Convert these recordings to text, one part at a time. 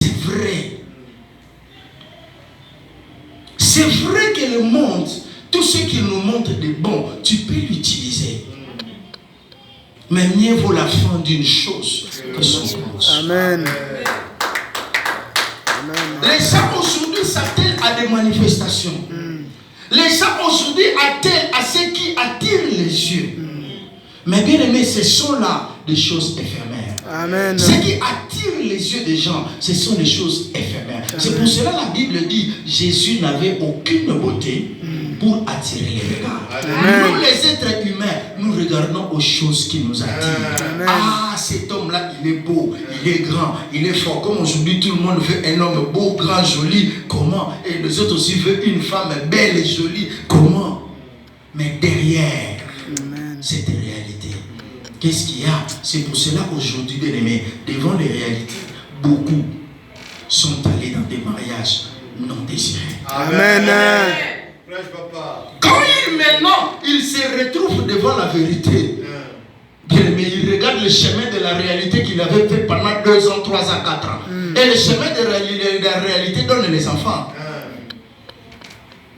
c'est vrai. C'est vrai que le monde, tout ce qu'il nous montre de bon, tu peux l'utiliser. Mais mieux vaut la fin d'une chose que son commencement. Amen. Les gens aujourd'hui s'attellent à des manifestations. Les gens aujourd'hui attellent à ce qui attire les yeux. Mais bien aimé, ce sont là des choses éphémères. Amen. Ce qui attire les yeux des gens, ce sont des choses éphémères. C'est pour cela que la Bible dit Jésus n'avait aucune beauté pour attirer les regards. Amen. Nous, les êtres humains, nous regardons aux choses qui nous attirent. Amen. Ah, cet homme-là, il est beau, il est grand, il est fort. Comme aujourd'hui, tout le monde veut un homme beau, grand, joli. Comment? Et les autres aussi veulent une femme belle et jolie. Comment? Mais derrière cette réalité, qu'est-ce qu'il y a? C'est pour cela qu'aujourd'hui, bien aimé, devant les réalités, beaucoup sont allés dans des mariages non désirés. Amen. Quand maintenant il se retrouve devant la vérité, bien aimé, il regarde le chemin de la réalité qu'il avait fait pendant 2 ans, 3 ans, 4 ans. Et le chemin de la réalité donne les enfants.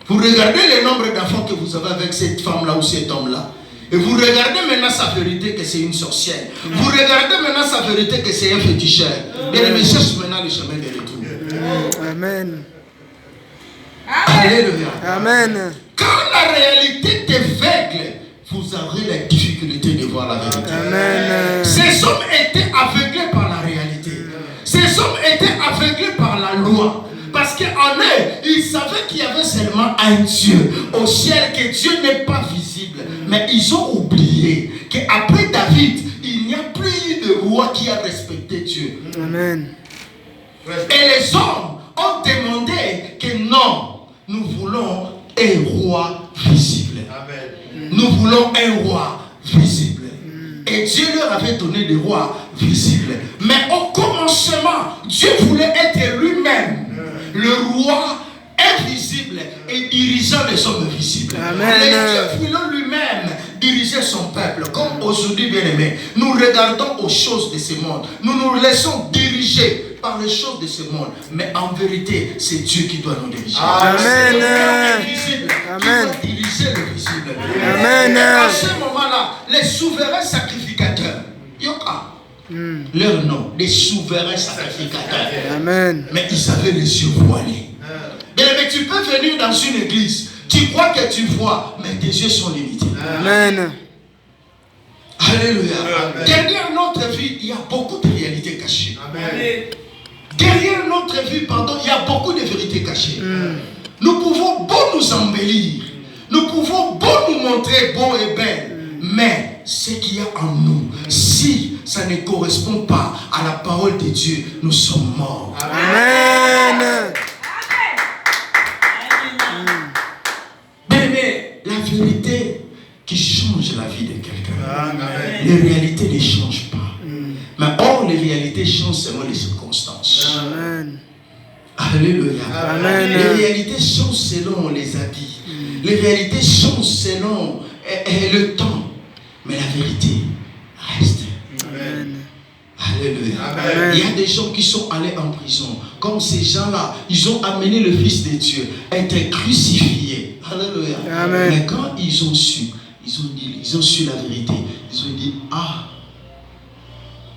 Vous regardez le nombre d'enfants que vous avez avec cette femme-là ou cet homme-là. Et vous regardez maintenant sa vérité que c'est une sorcière. Vous regardez maintenant sa vérité que c'est un féticheur. Bien aimé, cherche maintenant le chemin de retour. Amen. Alléluia. Amen. Quand la réalité t'aveugle, vous aurez la difficulté de voir la vérité. Amen. Ces hommes étaient aveuglés par la réalité. Ces hommes étaient aveuglés par la loi. Parce qu'en eux, ils savaient qu'il y avait seulement un Dieu au ciel, que Dieu n'est pas visible. Mais ils ont oublié qu'après David, il n'y a plus eu de roi qui a respecté Dieu. Amen. Et les hommes ont demandé que non, nous voulons un roi visible. Nous voulons un roi visible. Et Dieu leur avait donné des rois visibles. Mais au commencement, Dieu voulait être lui-même le roi invisible et dirigeant les hommes visibles. Amen. Et Dieu voulait lui-même diriger son peuple. Comme aujourd'hui, bien aimé, nous regardons aux choses de ce monde. Nous nous laissons diriger par les choses de ce monde. Mais en vérité, c'est Dieu qui doit nous diriger. Amen. C'est le invisible qui Amen. doit diriger le visible. Amen. Et à ce moment-là, les souverains sacrificateurs, Yoka, leur nom, des souverains sacrificateurs. Amen. Mais ils avaient les yeux voilés. Bien, mais tu peux venir dans une église, tu crois que tu vois, mais tes yeux sont limités. Amen. Alléluia. Derrière notre vie, il y a beaucoup de réalités cachées. Derrière notre vie, pardon, il y a beaucoup de vérités cachées. Nous pouvons beau nous embellir, nous pouvons beau nous montrer beau et belle, mais ce qu'il y a en nous, si ça ne correspond pas à la parole de Dieu, nous sommes morts. Amen. Mais la vérité qui change la vie de quelqu'un, les réalités ne changent pas. Mais or, les réalités changent selon les circonstances. Amen. Alléluia. Amen. Les réalités changent selon les habits. Les réalités changent selon le temps. Mais la vérité reste. Amen. Alléluia. Amen. Il y a des gens qui sont allés en prison. Comme ces gens-là, ils ont amené le Fils de Dieu à être crucifié. Alléluia. Amen. Mais quand ils ont su, ils ont su la vérité. Ils ont dit, ah,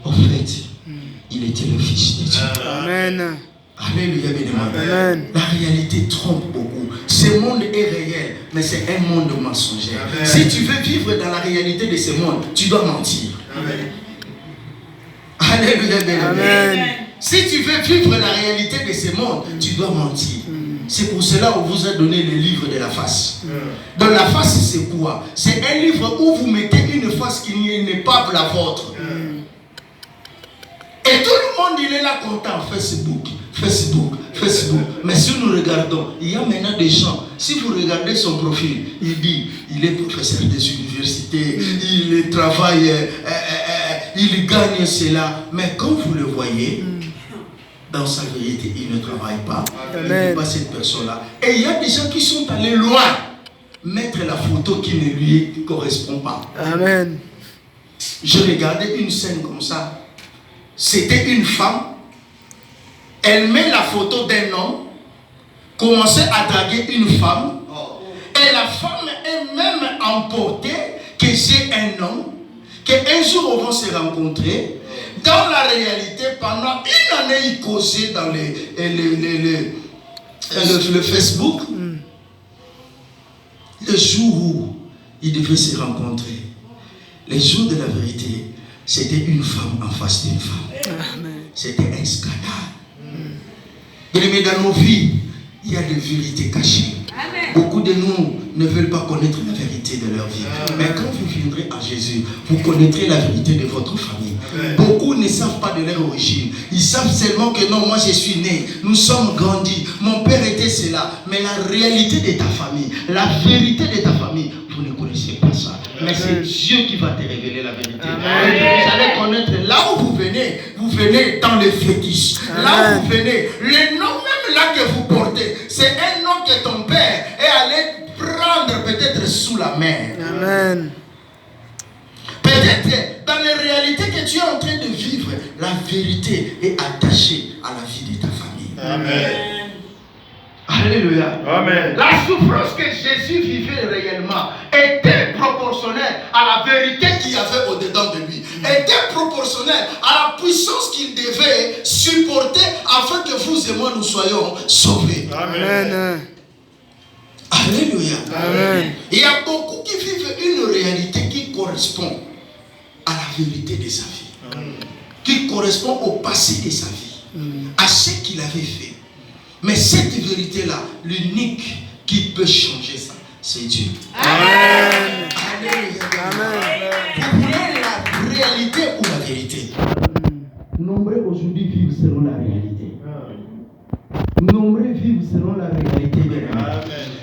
en fait, il était le Fils de Dieu. Amen. Alléluia, bien-aimé. Amen. La réalité trompe beaucoup. Ce monde est réel, mais c'est un monde mensonger. Si tu veux vivre dans la réalité de ce monde, tu dois mentir. Alléluia, bien-aimé. Amen. Si tu veux vivre la réalité de ce monde, tu dois mentir. C'est pour cela qu'on vous a donné le livre de la face. Dans la face, c'est quoi? C'est un livre où vous mettez une face qui n'est pas la vôtre. Et tout le monde, il est là content. Facebook. Mais si nous regardons, il y a maintenant des gens, si vous regardez son profil, il dit, il est professeur des universités, il travaille, il gagne cela. Mais quand vous le voyez, dans sa vérité, il ne travaille pas. Il n'est pas cette personne-là. Et il y a des gens qui sont allés loin, mettre la photo qui ne lui correspond pas. Amen. Je regardais une scène comme ça. C'était une femme. elle met la photo d'un homme, commençait à draguer une femme, et la femme est même emportée que c'est un homme, qu'un jour ils vont se rencontrer. Dans la réalité, pendant une année, ils causaient dans le Facebook. Le jour où ils devaient se rencontrer, le jour de la vérité, c'était une femme en face d'une femme. C'était un scandale. Mais dans nos vies, il y a des vérités cachées. Beaucoup de nous ne veulent pas connaître la vérité de leur vie. Mais quand vous viendrez à Jésus, vous connaîtrez la vérité de votre famille. Beaucoup ne savent pas de leur origine. Ils savent seulement que non, moi je suis né, nous sommes grandis, mon père était cela. Mais la réalité de ta famille, la vérité de ta famille, vous ne connaissez pas ça. Mais c'est Dieu qui va te révéler la vérité. Vous allez connaître là où vous venez dans les fétiches. Là où vous venez, le nom même là que vous portez, c'est un nom que ton père est allé prendre peut-être sous la mer. Amen. Peut-être dans les réalités que tu es en train de vivre, la vérité est attachée à la vie de ta famille. Amen. Alléluia. Amen. La souffrance que Jésus vivait réellement était proportionnelle à la vérité qu'il y avait au-dedans de lui. Était proportionnelle à la puissance qu'il devait supporter afin que vous et moi nous soyons sauvés. Amen. Alléluia. Amen. Il y a beaucoup qui vivent une réalité qui correspond à la vérité de sa vie. Qui correspond au passé de sa vie. À ce qu'il avait fait. Mais cette vérité-là, l'unique qui peut changer ça, c'est Dieu. Amen. Alléluia. Vous voulez la réalité ou la vérité? Nombreux aujourd'hui vivent selon la réalité. Nombreux vivent selon la réalité.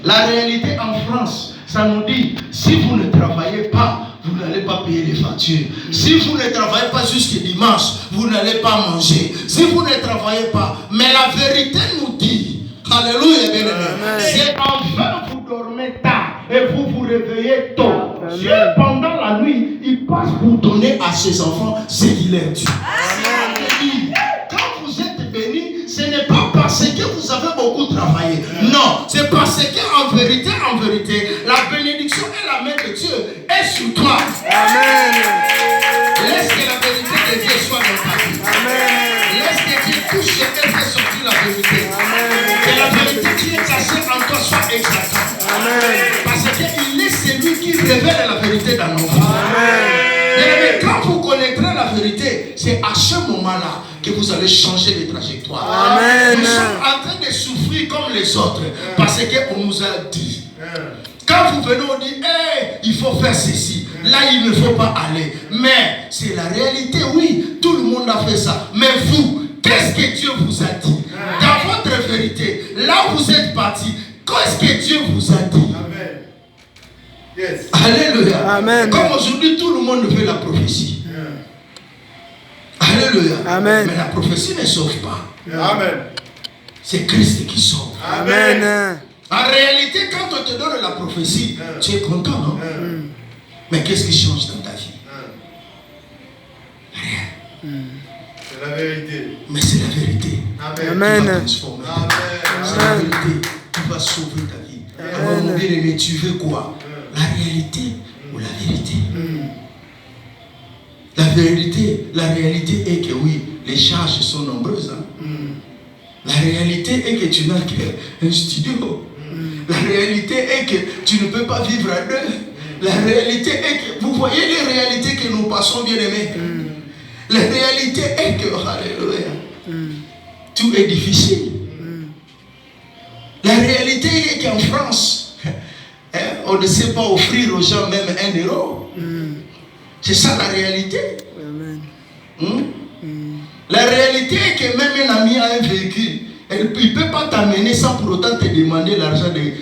La réalité en France, ça nous dit, si vous ne travaillez pas, vous n'allez pas payer les factures. Si vous ne travaillez pas jusqu'à dimanche, vous n'allez pas manger. Si vous ne travaillez pas, mais la vérité nous dit, alléluia, bien-aimé, c'est enfin vous dormez tard et vous vous réveillez tôt. Dieu, pendant la nuit, il passe pour donner à ses enfants ce qu'il a dû. Quand vous êtes bénis, ce n'est pas parce que vous avez beaucoup travaillé. Non, c'est parce qu'en vérité, la bénédiction et la main de Dieu est sur toi. Amen. Laisse que la vérité de Dieu soit dans ta vie. Amen. Laisse que Dieu touche et fait sortir la vérité. Que la vérité qui est cachée en toi soit éclatante. Parce qu'il est celui qui révèle la vérité dans nos vies. Mais quand vous connaîtrez la vérité, c'est à ce moment-là que vous allez changer de trajectoire. Amen. Nous sommes en train de souffrir comme les autres parce qu'on nous a dit. Quand vous venez, on dit, hey, il faut faire ceci. Là, il ne faut pas aller. Mais c'est la réalité, oui. Tout le monde a fait ça. Mais vous, qu'est-ce que Dieu vous a dit? Dans votre vérité, là où vous êtes parti, qu'est-ce que Dieu vous a dit? Amen. Yes. Alléluia. Amen. Comme aujourd'hui, tout le monde veut la prophétie. Alléluia. Amen. Mais la prophétie ne sauve pas. Amen. C'est Christ qui sauve. Amen. En réalité, quand on te donne la prophétie, tu es content, non? Mais qu'est-ce qui change dans ta vie? Rien. C'est la vérité. Mais c'est la vérité. Amen. Qui va transformer ta vie. C'est la vérité qui va sauver ta vie. Alors, mon bien-aimé, tu veux quoi? La réalité ou la vérité? La réalité est que oui, les charges sont nombreuses. Hein? La réalité est que tu n'as qu'un studio. La réalité est que tu ne peux pas vivre à deux. La réalité est que, vous voyez les réalités que nous passons, bien aimés. La réalité est que, alléluia, tout est difficile. La réalité est qu'en France, on ne sait pas offrir aux gens même 1 euro. C'est ça la réalité. La réalité est que même un ami a un véhicule. Il ne peut pas t'amener sans pour autant te demander l'argent de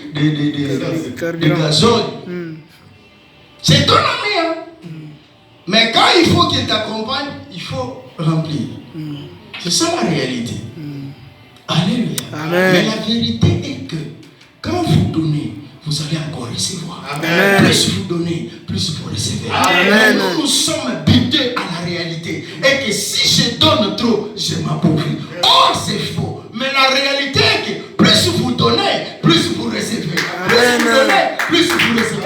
gazole. C'est ton ami. Hein? Mais quand il faut qu'il t'accompagne, il faut remplir. C'est ça la réalité. Alléluia. Amen. Mais la vérité est que quand vous donnez, vous allez encore recevoir. Amen. Plus vous donnez, plus vous recevez. Amen. Nous sommes butés à la réalité. Et que si je donne trop, je m'appauvris. Or, c'est faux. tous les